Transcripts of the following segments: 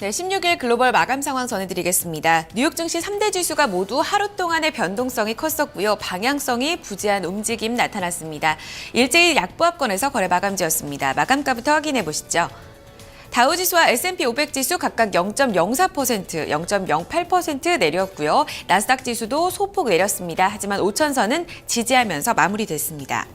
네, 16일 글로벌 마감 상황 전해드리겠습니다. 뉴욕 증시 3대 지수가 모두 하루 동안의 변동성이 컸었고요. 방향성이 부재한 움직임 나타났습니다. 일제히 약보합권에서 거래 마감지였습니다. 마감가부터 확인해 보시죠. 다우지수와 S&P 500 지수 각각 0.04%, 0.08% 내렸고요. 나스닥 지수도 소폭 내렸습니다. 하지만 5천선은 지지하면서 마무리됐습니다.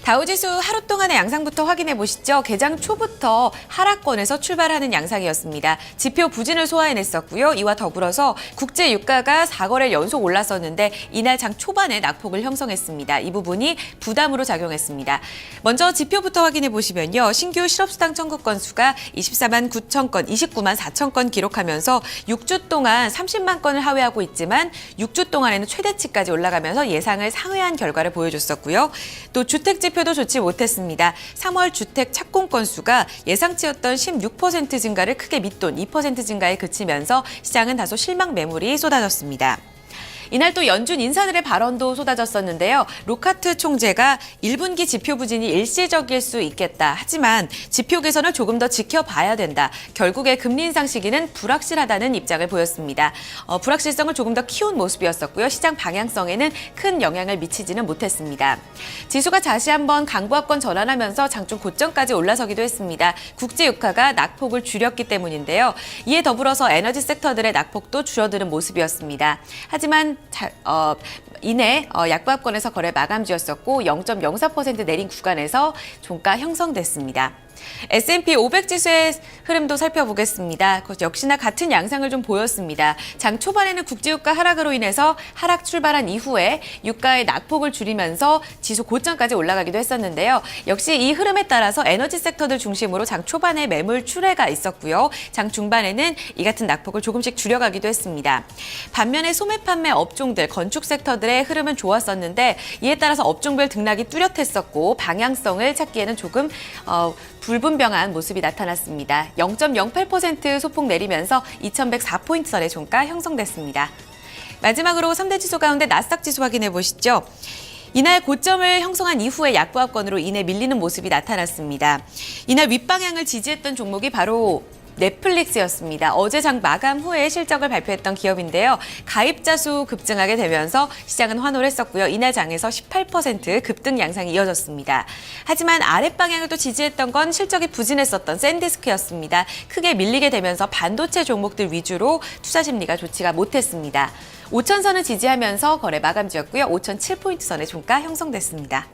다우지수 하루 동안의 양상부터 확인해 보시죠. 개장 초부터 하락권에서 출발하는 양상이었습니다. 지표 부진을 소화해냈었고요. 이와 더불어서 국제 유가가 4거래일 연속 올랐었는데 이날 장 초반에 낙폭을 형성했습니다. 이 부분이 부담으로 작용했습니다. 먼저 지표부터 확인해 보시면요. 신규 실업수당 청구 건수가 24만 9천 건, 29만 4천 건 기록하면서 6주 동안 30만 건을 하회하고 있지만 6주 동안에는 최대치까지 올라가면서 예상을 상회한 결과를 보여줬었고요. 또 주택 지표도 좋지 못했습니다. 3월 주택 착공 건수가 예상치였던 16% 증가를 크게 밑돈 2% 증가에 그치면서 시장은 다소 실망 매물이 쏟아졌습니다. 이날 또 연준 인사들의 발언도 쏟아졌었는데요. 로카트 총재가 1분기 지표 부진이 일시적일 수 있겠다. 하지만 지표 개선을 조금 더 지켜봐야 된다. 결국에 금리 인상 시기는 불확실하다는 입장을 보였습니다. 불확실성을 조금 더 키운 모습이었었고요. 시장 방향성에는 큰 영향을 미치지는 못했습니다. 지수가 다시 한번 강보합권 전환하면서 장중 고점까지 올라서기도 했습니다. 국제 유가가 낙폭을 줄였기 때문인데요. 이에 더불어서 에너지 섹터들의 낙폭도 줄어드는 모습이었습니다. 하지만 이내 약보합권에서 거래 마감지였었고 0.04% 내린 구간에서 종가 형성됐습니다. S&P 500 지수의 흐름도 살펴보겠습니다. 역시나 같은 양상을 좀 보였습니다. 장 초반에는 국제유가 하락으로 인해서 하락 출발한 이후에 유가의 낙폭을 줄이면서 지수 고점까지 올라가기도 했었는데요. 역시 이 흐름에 따라서 에너지 섹터들 중심으로 장 초반에 매물 출회가 있었고요. 장 중반에는 이 같은 낙폭을 조금씩 줄여가기도 했습니다. 반면에 소매 판매 업종들, 건축 섹터들의 흐름은 좋았었는데 이에 따라서 업종별 등락이 뚜렷했었고 방향성을 찾기에는 조금 불분명한 모습이 나타났습니다. 0.08% 소폭 내리면서 2104포인트 선의 종가 형성됐습니다. 마지막으로 3대 지수 가운데 나스닥 지수 확인해 보시죠. 이날 고점을 형성한 이후에 약보합권으로 인해 밀리는 모습이 나타났습니다. 이날 윗방향을 지지했던 종목이 바로 넷플릭스였습니다. 어제 장 마감 후에 실적을 발표했던 기업인데요. 가입자 수 급증하게 되면서 시장은 환호를 했었고요. 이날 장에서 18% 급등 양상이 이어졌습니다. 하지만 아랫방향을 또 지지했던 건 실적이 부진했었던 샌디스크였습니다. 크게 밀리게 되면서 반도체 종목들 위주로 투자 심리가 좋지가 못했습니다. 5천선을 지지하면서 거래 마감지였고요. 5,007포인트 선의 종가 형성됐습니다.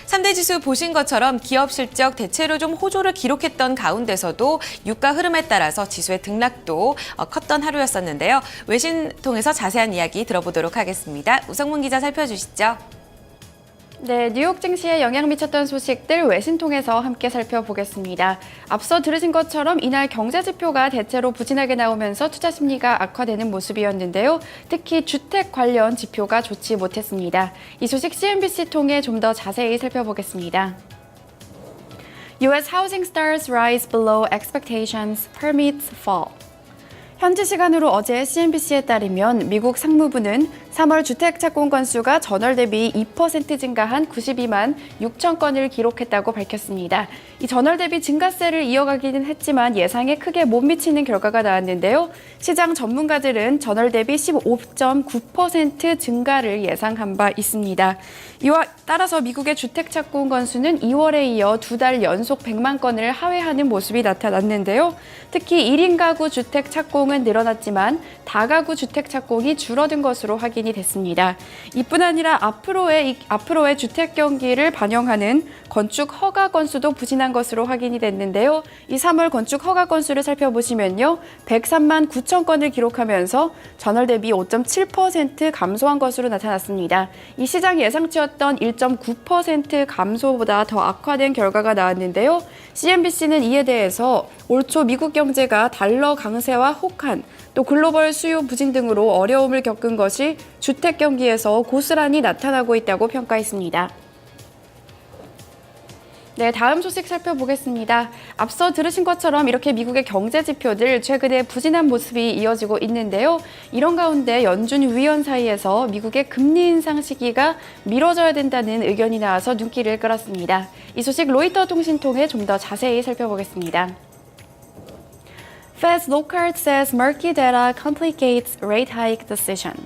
3대 지수 보신 것처럼 기업 실적 대체로 좀 호조를 기록했던 가운데서도 유가 흐름에 따라서 지수의 등락도 컸던 하루였었는데요. 외신 통해서 자세한 이야기 들어보도록 하겠습니다. 우성문 기자 살펴주시죠. 네, 뉴욕 증시에 영향 미쳤던 소식들 외신 통해서 함께 살펴보겠습니다. 앞서 들으신 것처럼 이날 경제 지표가 대체로 부진하게 나오면서 투자 심리가 악화되는 모습이었는데요. 특히 주택 관련 지표가 좋지 못했습니다. 이 소식 CNBC 통해 좀 더 자세히 살펴보겠습니다. US housing starts rise below expectations, permits fall. 현지 시간으로 어제 CNBC에 따르면 미국 상무부는 3월 주택 착공 건수가 전월 대비 2% 증가한 92만 6천 건을 기록했다고 밝혔습니다. 이 전월 대비 증가세를 이어가기는 했지만 예상에 크게 못 미치는 결과가 나왔는데요. 시장 전문가들은 전월 대비 15.9% 증가를 예상한 바 있습니다. 이와 따라서 미국의 주택 착공 건수는 2월에 이어 2달 연속 100만 건을 하회하는 모습이 나타났는데요. 특히 1인 가구 주택 착공은 늘어났지만 다가구 주택 착공이 줄어든 것으로 확인이 됐습니다. 이뿐 아니라 앞으로의 주택 경기를 반영하는 건축 허가 건수도 부진한 것으로 확인이 됐는데요. 이 3월 건축 허가 건수를 살펴보시면요. 103만 9천 건을 기록하면서 전월 대비 5.7% 감소한 것으로 나타났습니다. 이 시장 예상치였던 1.9% 감소보다 더 악화된 결과가 나왔는데요. CNBC는 이에 대해서 올 초 미국 경제가 달러 강세와 혹한 또 글로벌 수요 부진 등으로 어려움을 겪은 것이 주택 경기에서 고스란히 나타나고 있다고 평가했습니다. 네, 다음 소식 살펴보겠습니다. 앞서 들으신 것처럼 이렇게 미국의 경제 지표들 최근에 부진한 모습이 이어지고 있는데요. 이런 가운데 연준 위원 사이에서 미국의 금리 인상 시기가 미뤄져야 된다는 의견이 나와서 눈길을 끌었습니다. 이 소식 로이터 통신 통해 좀 더 자세히 살펴보겠습니다. Fed's Lockhart says murky data complicates rate hike decision.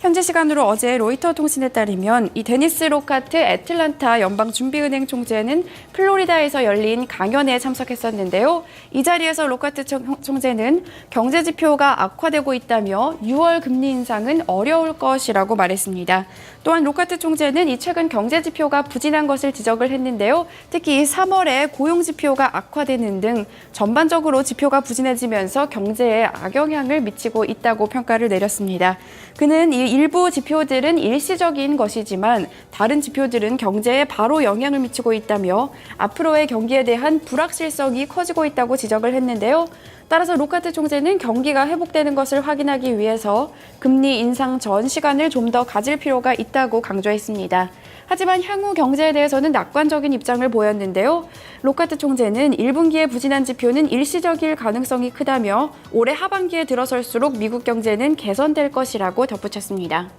현지 시간으로 어제 로이터 통신에 따르면 이 데니스 로카트 애틀란타 연방준비은행 총재는 플로리다에서 열린 강연에 참석했었는데요. 이 자리에서 로카트 총재는 경제 지표가 악화되고 있다며 6월 금리 인상은 어려울 것이라고 말했습니다. 또한 로카트 총재는 이 최근 경제 지표가 부진한 것을 지적을 했는데요. 특히 3월에 고용 지표가 악화되는 등 전반적으로 지표가 부진해지면서 경제에 악영향을 미치고 있다고 평가를 내렸습니다. 그는 이 일부 지표들은 일시적인 것이지만 다른 지표들은 경제에 바로 영향을 미치고 있다며 앞으로의 경기에 대한 불확실성이 커지고 있다고 지적을 했는데요. 따라서 로카트 총재는 경기가 회복되는 것을 확인하기 위해서 금리 인상 전 시간을 좀 더 가질 필요가 있다고 강조했습니다. 하지만 향후 경제에 대해서는 낙관적인 입장을 보였는데요. 로카트 총재는 1분기에 부진한 지표는 일시적일 가능성이 크다며 올해 하반기에 들어설수록 미국 경제는 개선될 것이라고 덧붙였습니다.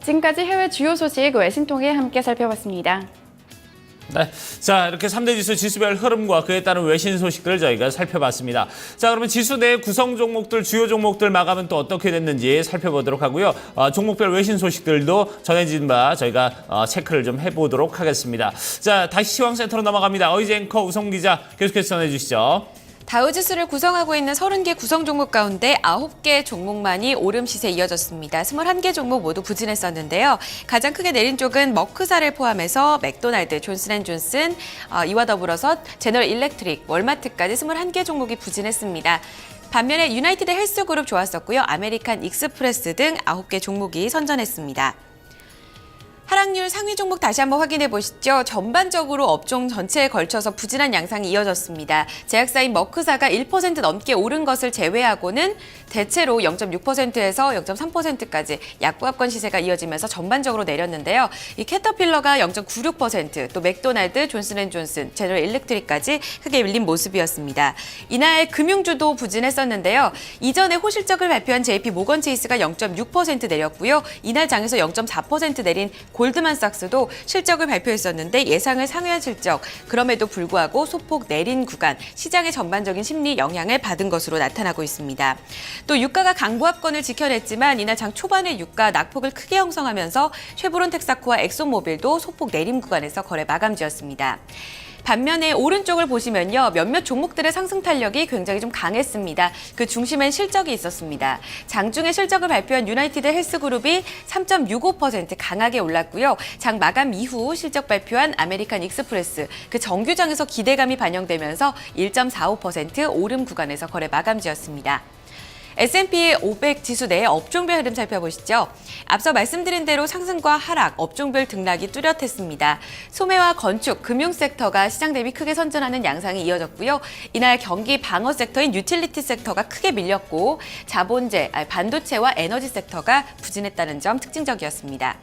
지금까지 해외 주요 소식 외신 통해 함께 살펴봤습니다. 네, 자 이렇게 3대 지수 지수별 흐름과 그에 따른 외신 소식들을 저희가 살펴봤습니다. 자 그러면 지수 내 구성 종목들, 주요 종목들 마감은 또 어떻게 됐는지 살펴보도록 하고요. 종목별 외신 소식들도 전해진 바 저희가 체크를 좀 해보도록 하겠습니다. 자 다시 시황센터로 넘어갑니다. 어이지 앵커 우성 기자 계속해서 전해주시죠. 다우지수를 구성하고 있는 30개 구성 종목 가운데 9개 종목만이 오름 시세 이어졌습니다. 21개 종목 모두 부진했었는데요. 가장 크게 내린 쪽은 머크사를 포함해서 맥도날드, 존슨앤존슨, 이와 더불어서 제너럴 일렉트릭, 월마트까지 21개 종목이 부진했습니다. 반면에 유나이티드 헬스그룹 좋았었고요. 아메리칸 익스프레스 등 9개 종목이 선전했습니다. 하락률 상위 종목 다시 한번 확인해 보시죠. 전반적으로 업종 전체에 걸쳐서 부진한 양상이 이어졌습니다. 제약사인 머크사가 1% 넘게 오른 것을 제외하고는 대체로 0.6%에서 0.3%까지 약보합권 시세가 이어지면서 전반적으로 내렸는데요. 이 캐터필러가 0.96%, 또 맥도날드, 존슨앤존슨, 제너럴 일렉트릭까지 크게 밀린 모습이었습니다. 이날 금융주도 부진했었는데요. 이전에 호실적을 발표한 JP 모건 체이스가 0.6% 내렸고요. 이날 장에서 0.4% 내린 골드만삭스도 실적을 발표했었는데 예상을 상회한 실적, 그럼에도 불구하고 소폭 내린 구간, 시장의 전반적인 심리 영향을 받은 것으로 나타나고 있습니다. 또 유가가 강보합권을 지켜냈지만 이날 장 초반에 유가 낙폭을 크게 형성하면서 쉐보론 텍사코와 엑소모빌도 소폭 내림 구간에서 거래 마감지었습니다. 반면에 오른쪽을 보시면요. 몇몇 종목들의 상승 탄력이 굉장히 좀 강했습니다. 그 중심엔 실적이 있었습니다. 장중에 실적을 발표한 유나이티드 헬스그룹이 3.65% 강하게 올랐고요. 장 마감 이후 실적 발표한 아메리칸 익스프레스, 그 정규장에서 기대감이 반영되면서 1.45% 오름 구간에서 거래 마감지었습니다. S&P 500 지수 내 업종별 흐름 살펴보시죠. 앞서 말씀드린 대로 상승과 하락, 업종별 등락이 뚜렷했습니다. 소매와 건축, 금융 섹터가 시장 대비 크게 선전하는 양상이 이어졌고요. 이날 경기 방어 섹터인 유틸리티 섹터가 크게 밀렸고 자본재, 반도체와 에너지 섹터가 부진했다는 점 특징적이었습니다.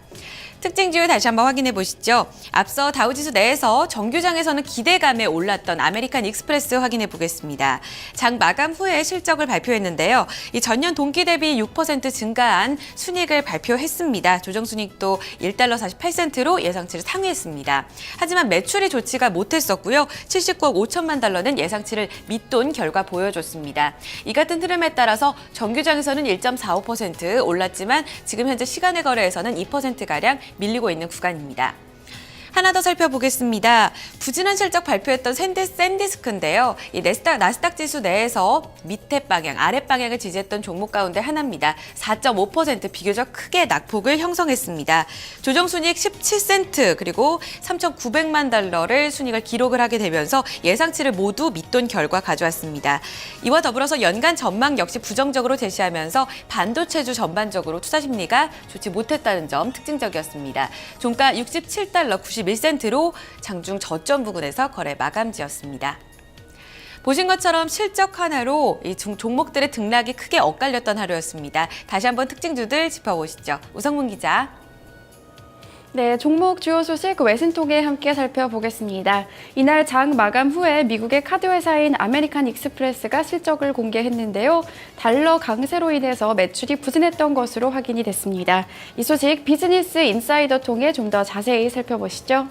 특징 지표 다시 한번 확인해 보시죠. 앞서 다우지수 내에서 정규장에서는 기대감에 올랐던 아메리칸 익스프레스 확인해 보겠습니다. 장 마감 후에 실적을 발표했는데요. 이 전년 동기 대비 6% 증가한 순이익을 발표했습니다. 조정순이익도 1달러 48센트로 예상치를 상회했습니다. 하지만 매출이 좋지가 못했었고요. 79억 5천만 달러는 예상치를 밑돈 결과 보여줬습니다. 이 같은 흐름에 따라서 정규장에서는 1.45% 올랐지만 지금 현재 시간의 거래에서는 2%가량 밀리고 있는 구간입니다. 하나 더 살펴보겠습니다. 부진한 실적 발표했던 샌디스크인데요. 이 나스닥 지수 내에서 밑에 방향, 아래 방향을 지지했던 종목 가운데 하나입니다. 4.5% 비교적 크게 낙폭을 형성했습니다. 조정순이익 17센트 그리고 3,900만 달러를 순이익을 기록을 하게 되면서 예상치를 모두 밑돈 결과 가져왔습니다. 이와 더불어서 연간 전망 역시 부정적으로 제시하면서 반도체주 전반적으로 투자 심리가 좋지 못했다는 점 특징적이었습니다. 종가 67달러 91센트로 장중 저점 부근에서 거래 마감지었습니다. 보신 것처럼 실적 하나로 이 종목들의 등락이 크게 엇갈렸던 하루였습니다. 다시 한번 특징주들 짚어보시죠. 우성문 기자. 네, 종목 주요 소식 외신 통해 함께 살펴보겠습니다. 이날 장 마감 후에 미국의 카드 회사인 아메리칸 익스프레스가 실적을 공개했는데요. 달러 강세로 인해서 매출이 부진했던 것으로 확인이 됐습니다. 이 소식 비즈니스 인사이더 통해 좀 더 자세히 살펴보시죠.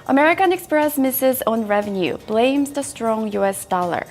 American Express misses on revenue, blames the strong US dollar.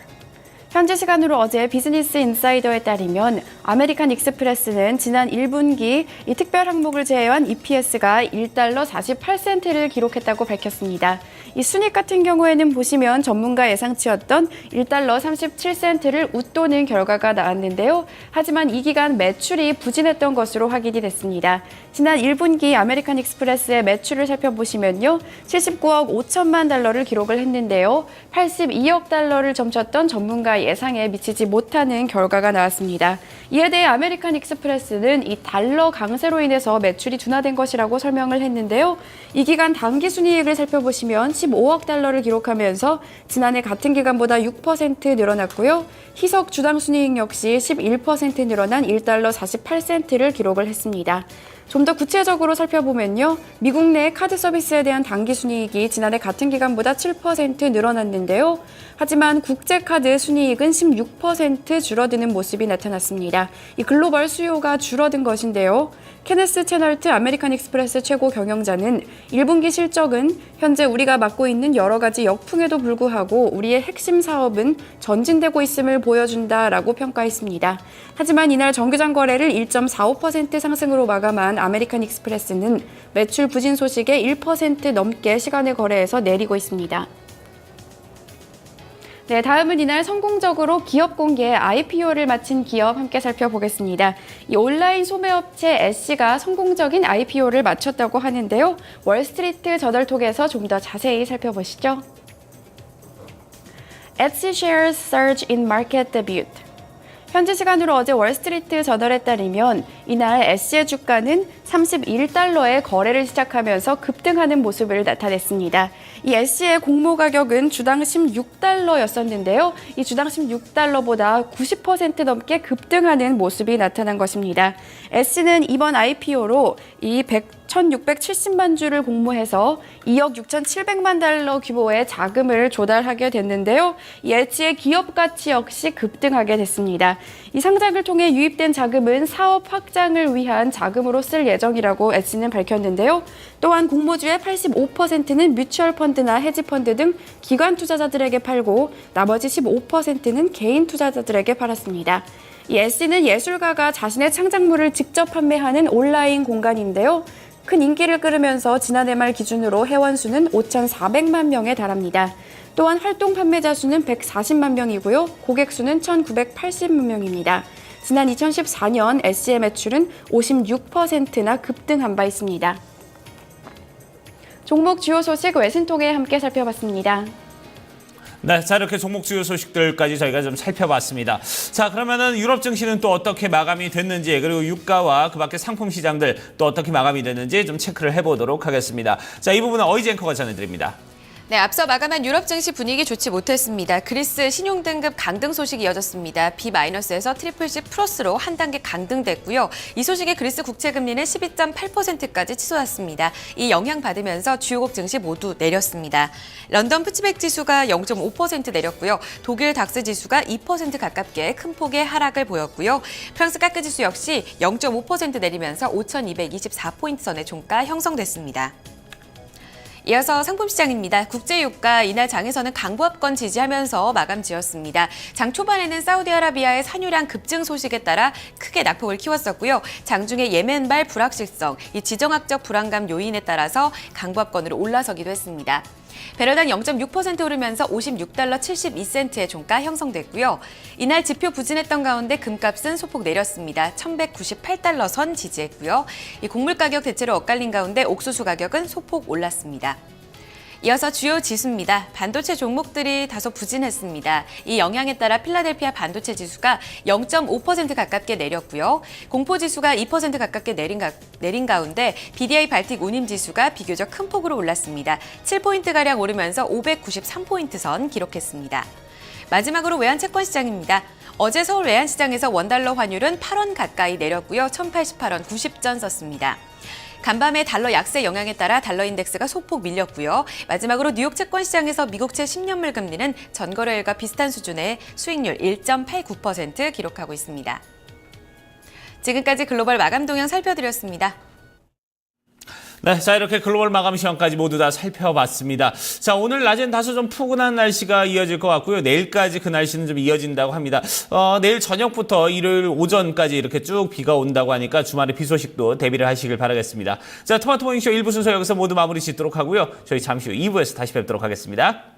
현지 시간으로 어제 비즈니스 인사이더에 따르면 아메리칸 익스프레스는 지난 1분기 이 특별 항목을 제외한 EPS가 1달러 48센트를 기록했다고 밝혔습니다. 이 순익 같은 경우에는 보시면 전문가 예상치였던 1달러 37센트를 웃도는 결과가 나왔는데요. 하지만 이 기간 매출이 부진했던 것으로 확인이 됐습니다. 지난 1분기 아메리칸 익스프레스의 매출을 살펴보시면요. 79억 5천만 달러를 기록을 했는데요. 82억 달러를 점쳤던 전문가 예상에 미치지 못하는 결과가 나왔습니다. 이에 대해 아메리칸 익스프레스는 이 달러 강세로 인해서 매출이 둔화된 것이라고 설명을 했는데요. 이 기간 당기 순이익을 살펴보시면 15억 달러를 기록하면서 지난해 같은 기간보다 6% 늘어났고요. 희석 주당 순이익 역시 11% 늘어난 1달러 48센트를 기록을 했습니다. 좀 더 구체적으로 살펴보면요. 미국 내 카드 서비스에 대한 당기 순이익이 지난해 같은 기간보다 7% 늘어났는데요. 하지만 국제 카드 순이익은 16% 줄어드는 모습이 나타났습니다. 이 글로벌 수요가 줄어든 것인데요. 케네스 체널트 아메리칸 익스프레스 최고 경영자는 1분기 실적은 현재 우리가 맡고 있는 여러 가지 역풍에도 불구하고 우리의 핵심 사업은 전진되고 있음을 보여준다라고 평가했습니다. 하지만 이날 정규장 거래를 1.45% 상승으로 마감한 아메리칸 익스프레스는 매출 부진 소식에 1% 넘게 시간의 거래에서 내리고 있습니다. 네, 다음은 이날 성공적으로 기업 공개 IPO를 마친 기업 함께 살펴보겠습니다. 이 온라인 소매업체 애쉬가 성공적인 IPO를 마쳤다고 하는데요. 월스트리트 저널톡에서 좀 더 자세히 살펴보시죠. Etsy shares surge in market debut. 현지 시간으로 어제 월스트리트 저널에 따르면 이날 애쉬의 주가는 31달러에 거래를 시작하면서 급등하는 모습을 나타냈습니다. 이 애쉬의 공모 가격은 주당 16달러였었는데요. 이 주당 16달러보다 90% 넘게 급등하는 모습이 나타난 것입니다. 애쉬는 이번 IPO로 이 1,670만 주를 공모해서 2억 6,700만 달러 규모의 자금을 조달하게 됐는데요. 이 애쉬의 기업 가치 역시 급등하게 됐습니다. 이 상장을 통해 유입된 자금은 사업 확장을 위한 자금으로 쓸 예정이라고 애쉬는 밝혔는데요. 또한 공모주의 85%는 뮤추얼 펀드나 헤지 펀드 등 기관 투자자들에게 팔고 나머지 15%는 개인 투자자들에게 팔았습니다. 이 애쉬는 예술가가 자신의 창작물을 직접 판매하는 온라인 공간인데요. 큰 인기를 끌으면서 지난해 말 기준으로 회원수는 5,400만 명에 달합니다. 또한 활동 판매자 수는 140만 명이고요. 고객 수는 1,980만 명입니다. 지난 2014년 애쉬의 매출은 56%나 급등한 바 있습니다. 종목 주요 소식 외신통해 함께 살펴봤습니다. 네, 자 이렇게 종목 주요 소식들까지 저희가 좀 살펴봤습니다. 자, 그러면은 유럽 증시는 또 어떻게 마감이 됐는지, 그리고 유가와 그밖에 상품 시장들 또 어떻게 마감이 됐는지 좀 체크를 해보도록 하겠습니다. 자, 이 부분은 어이지 앵커가 전해드립니다. 네, 앞서 마감한 유럽 증시 분위기 좋지 못했습니다. 그리스 신용등급 강등 소식이 이어졌습니다. B-에서 트리플 C 플러스로 한 단계 강등됐고요. 이 소식에 그리스 국채금리는 12.8%까지 치솟았습니다. 이 영향 받으면서 주요국 증시 모두 내렸습니다. 런던 푸치백 지수가 0.5% 내렸고요. 독일 닥스 지수가 2% 가깝게 큰 폭의 하락을 보였고요. 프랑스 까크 지수 역시 0.5% 내리면서 5,224포인트 선의 종가 형성됐습니다. 이어서 상품시장입니다. 국제유가 이날 장에서는 강보합권 지지하면서 마감 지었습니다. 장 초반에는 사우디아라비아의 산유량 급증 소식에 따라 크게 낙폭을 키웠었고요. 장중에 예멘발 불확실성, 이 지정학적 불안감 요인에 따라서 강보합권으로 올라서기도 했습니다. 배럴당 0.6% 오르면서 56달러 72센트의 종가 형성됐고요. 이날 지표 부진했던 가운데 금값은 소폭 내렸습니다. 1,198달러 선 지지했고요. 이 곡물 가격 대체로 엇갈린 가운데 옥수수 가격은 소폭 올랐습니다. 이어서 주요 지수입니다. 반도체 종목들이 다소 부진했습니다. 이 영향에 따라 필라델피아 반도체 지수가 0.5% 가깝게 내렸고요. 공포지수가 2% 가깝게 내린 가운데 BDI 발틱 운임 지수가 비교적 큰 폭으로 올랐습니다. 7포인트가량 오르면서 593포인트 선 기록했습니다. 마지막으로 외환채권 시장입니다. 어제 서울 외환시장에서 원달러 환율은 8원 가까이 내렸고요. 1,088원 90전 썼습니다. 간밤의 달러 약세 영향에 따라 달러 인덱스가 소폭 밀렸고요. 마지막으로 뉴욕 채권 시장에서 미국채 10년물 금리는 전거래일과 비슷한 수준의 수익률 1.89% 기록하고 있습니다. 지금까지 글로벌 마감 동향 살펴드렸습니다. 네, 자 이렇게 글로벌 마감 시황까지 모두 다 살펴봤습니다. 자, 오늘 낮엔 다소 좀 푸근한 날씨가 이어질 것 같고요. 내일까지 그 날씨는 좀 이어진다고 합니다. 내일 저녁부터 일요일 오전까지 이렇게 쭉 비가 온다고 하니까 주말에 비 소식도 대비를 하시길 바라겠습니다. 자, 토마토 모닝쇼 1부 순서 여기서 모두 마무리 짓도록 하고요. 저희 잠시 후 2부에서 다시 뵙도록 하겠습니다.